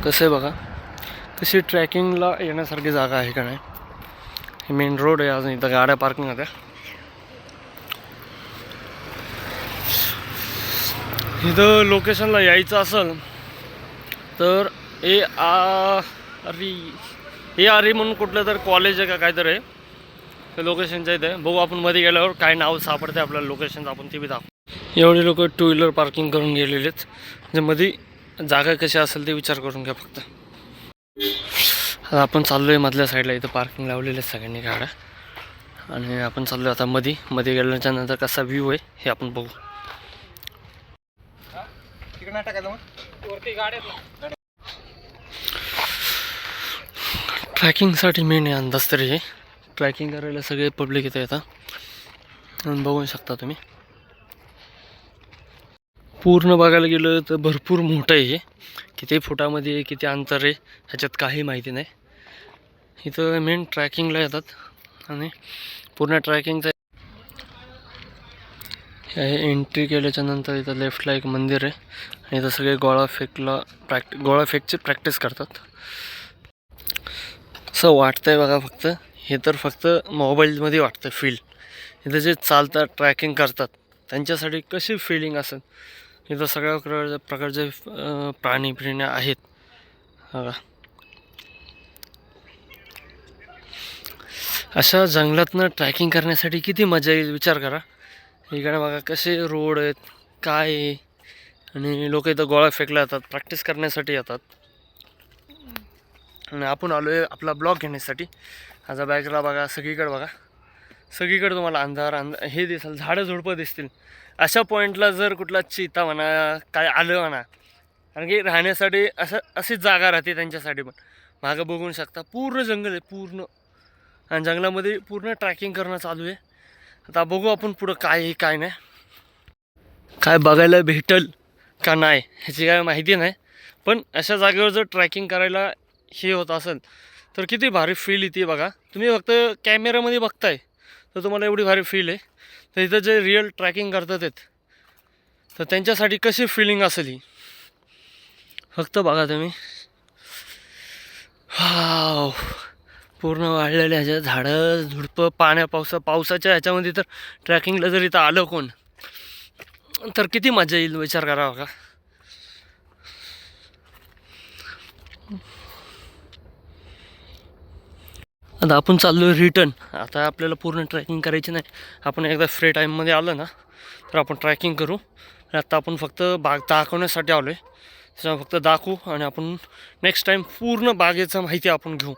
कसं आहे बघा, कशी ट्रॅकिंगला येण्यासारखी जागा आहे का नाही. हे मेन रोड आहे, अजून इथं गाड्या पार्किंग होत्या. इथं लोकेशनला यायचं असेल तर ARE म्हणून कुठलं तर कॉलेज आहे का काहीतरी आहे, ते लोकेशनच्या इथे. बघू आपण मध्ये गेल्यावर काय नाव सापडते आपल्याला लोकेशनचं, आपण ते बी दाखवू. एवढे लोक टू व्हीलर पार्किंग करून गेलेलेच, म्हणजे मध्ये जागा कशी असेल ते विचार करून घ्या फक्त. आता आपण चाललो आहे मधल्या साईडला, इथं पार्किंग लावलेलं आहे सगळ्यांनी गाड्या, आणि आपण चाललो आता मध्ये गेल्याच्या नंतर कसा व्ह्यू आहे हे आपण बघू. ट्रॅकिंगसाठी मेन आहे अंदाज तरी. हे ट्रॅकिंग करायला सगळे पब्लिक इथे येतात आणि बघू शकता तुम्ही. पूर्ण बघायला गेलं तर भरपूर मोठं आहे हे. किती फुटामध्ये आहे, किती अंतर आहे ह्याच्यात काही माहिती नाही. इथं मेन ट्रॅकिंगला येतात आणि पूर्ण ट्रॅकिंगचं एंट्री केल्याच्या नंतर इथं लेफ्टला एक मंदिर आहे आणि इथं सगळे गोळा फेकची प्रॅक्टिस करतात. असं वाटतंय बघा, फक्त हे तर फक्त मोबाईलमध्ये वाटतं फील. इथं जे चालतात ट्रॅकिंग करतात त्यांच्यासाठी कशी फिलिंग असेल. इथं सगळ्या प्रकारचे प्राणी आहेत बघा. अशा जंगलातनं ट्रॅकिंग करण्यासाठी किती मजा येईल विचार करा. इकडे बघा कसे रोड आहेत, काय आहे, आणि लोक इथं गोळा फेकला जातात, प्रॅक्टिस करण्यासाठी येतात. आणि आपण आलो आहे आपला ब्लॉग घेण्यासाठी. आता बॅकला बघा, सगळीकडे बघा, सगळीकडे तुम्हाला अंधार हे दिसेल, झाडं झुडपं दिसतील. अशा पॉईंटला जर कुठला चिता म्हणा काय आलं म्हणा, कारण की राहण्यासाठी अशीच जागा राहते त्यांच्यासाठी. पण मागं बघू शकता पूर्ण जंगल आहे पूर्ण, आणि जंगलामध्ये पूर्ण ट्रॅकिंग करणं चालू आहे. आता बघू आपण पुढं काय आहे काय नाही, काय बघायला भेटल का नाही ह्याची काय माहिती नाही. पण अशा जागेवर जर ट्रॅकिंग करायला हे होत असेल तर किती भारी फील येते बघा. तुम्ही फक्त कॅमेऱ्यामध्ये बघताय तर तुम्हाला एवढी भारी फील आहे, तर इथं जे रिअल ट्रॅकिंग करतात आहेत तर त्यांच्यासाठी कशी फिलिंग असेल ही फक्त बघा तुम्ही. वाव, पूर्ण वाढलेले ह्याच्या झाडं झुडपं, पावसाच्या ह्याच्यामध्ये तर ट्रॅकिंगला जर इथं आलं कोण तर किती मजा येईल विचार करा बघा. आता आपण चाललो आहे रिटर्न. आता आपल्याला पूर्ण ट्रॅकिंग करायची नाही, आपण एकदा फ्री टाईममध्ये आलं ना तर आपण ट्रॅकिंग करू. आता आपण फक्त बाग दाखवण्यासाठी आलो आहे, त्याच्यामुळे फक्त दाखवू आणि आपण नेक्स्ट टाईम पूर्ण बागेचं माहिती आपण घेऊ.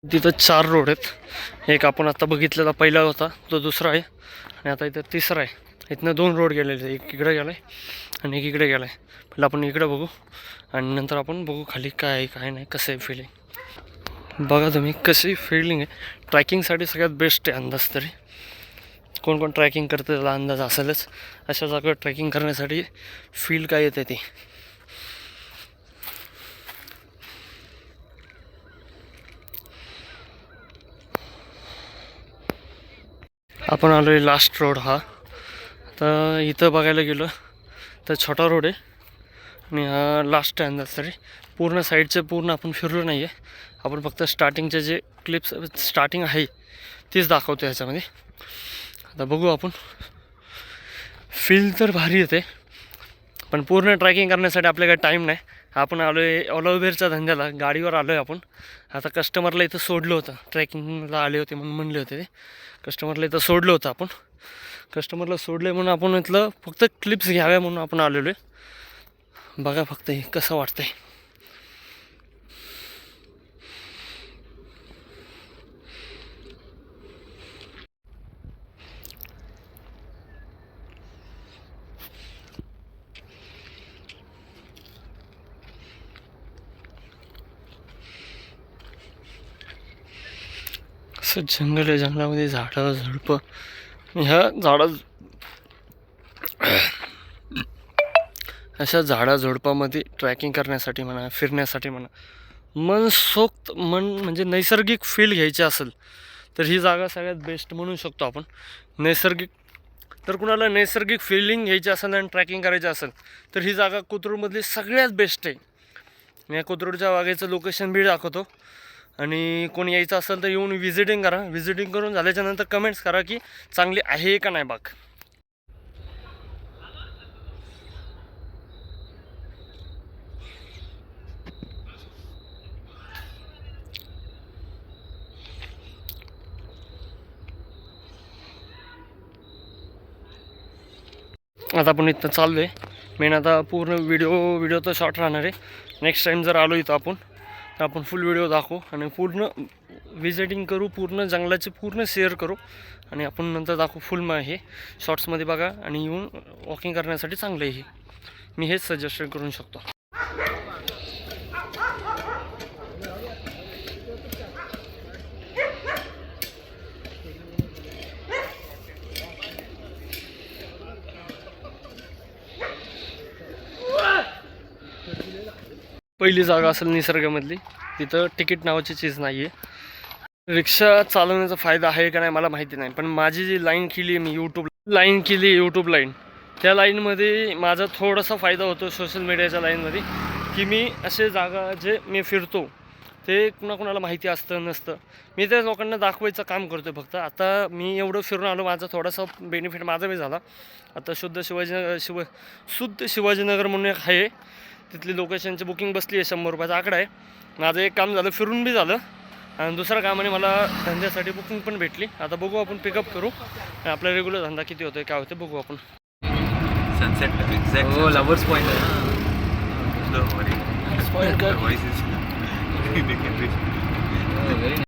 तिथं 4 रोड आहेत. एक आपण आता बघितलेला पहिला होता, तो दुसरा आहे, आणि आता इथं तिसरा आहे. इथनं 2 रोड गेलेले, एक इकडे गेला आहे आणि एक इकडे गेला आहे. पहिलं आपण इकडे बघू आणि नंतर आपण बघू खाली काय आहे काय नाही, कसं आहे फिलिंग. बघा तुम्ही कशी फिलिंग आहे. ट्रॅकिंगसाठी सगळ्यात बेस्ट आहे अंदाज तरी. कोण कोण ट्रॅकिंग करतं त्याला अंदाज असेलच. अशा जागेवर ट्रॅकिंग करण्यासाठी फील काय येते ते. आपण आलो आहे लास्ट रोड हा. तर इथं बघायला गेलं तर छोटा रोड आहे आणि हा लास्ट आहे अंदाज तरी. पूर्ण साईडचं पूर्ण आपण फिरलो नाही आहे, आपण फक्त स्टार्टिंगचे जे क्लिप्स स्टार्टिंग आहे तीच दाखवतो ह्याच्यामध्ये. आता बघू आपण. फील तर भारी येते, पण पूर्ण ट्रॅकिंग करण्यासाठी आपल्याकडे टाईम नाही. आपण आलो आहे ओला धंद्याला, गाडीवर आलो आहे आपण. आता कस्टमरला इथं सोडलं होतं, ट्रॅकिंगला आले होते म्हणून म्हणले होते ते. कस्टमरला इथं सोडलं होतं आपण. कस्टमरला सोडलं म्हणून आपण इथलं फक्त क्लिप्स घ्याव्या म्हणून आपण आलेलो आहे. बघा फक्त हे कसं वाटतंय. असं जंगल आहे, जंगलामध्ये झाडं झुडपं. ह्या अशा झाडाझुडपामध्ये ट्रॅकिंग करण्यासाठी म्हणा, फिरण्यासाठी म्हणा, मनसोक्त म्हणजे नैसर्गिक फील घ्यायची असेल तर ही जागा सगळ्यात बेस्ट म्हणू शकतो आपण. नैसर्गिक तर कुणाला नैसर्गिक फिलिंग घ्यायची असेल आणि ट्रॅकिंग करायची असेल तर ही जागा कोथरूडमधली सगळ्यात बेस्ट आहे. मी या कोथरूडच्या बागेचं लोकेशन बी दाखवतो आणि कोणी यायचं असेल तर येऊन व्हिजिटिंग करा. व्हिजिटिंग करून झाल्याच्यानंतर कमेंट्स करा की चांगली आहे का नाही बाग. आता आपण इथं चाललो आहे. मेन आता पूर्ण व्हिडिओ तर शॉर्ट राहणार आहे. नेक्स्ट टाईम जर आलो इथं आपण तर आपण फुल व्हिडिओ दाखवू आणि पूर्ण विजिटिंग करू, पूर्ण जंगलाचे पूर्ण शेअर करू आणि आपण नंतर दाखवू फुल. मग हे शॉर्ट्समध्ये बघा आणि येऊन वॉकिंग करण्यासाठी चांगलं आहे. हे मी हेच सजेशन करू शकतो. पहिली जागा असेल निसर्गामधली, तिथं तिकीट नावाची चीज नाही आहे. रिक्षा चालवण्याचा फायदा आहे का नाही मला माहिती नाही, पण माझी जी लाईन केली आहे मी यूट्यूब लाईन, त्या लाईनमध्ये माझा थोडासा फायदा होतो सोशल मीडियाच्या लाईनमध्ये, की मी असे जागा जे मी फिरतो ते कुणाकुणाला माहिती असतं नसतं. मी त्या लोकांना दाखवायचं काम करतो फक्त. आता मी एवढं फिरून आलो, माझा थोडासा बेनिफिट माझा बी झाला. आता शुद्ध शिवाजीनगर म्हणून एक आहे, तिथली लोकेशनची बुकिंग बसली आहे. 100 रुपयाचा आकडा आहे. माझं एक काम झालं, फिरून बी झालं आणि दुसऱ्या कामाने मला धंद्यासाठी बुकिंग पण भेटली. आता बघू आपण पिकअप करू आणि आपला रेग्युलर धंदा किती होतोय काय होतं बघू आपण. सनसेट एक्झॅक्ट लवर्स पॉइंट आहे.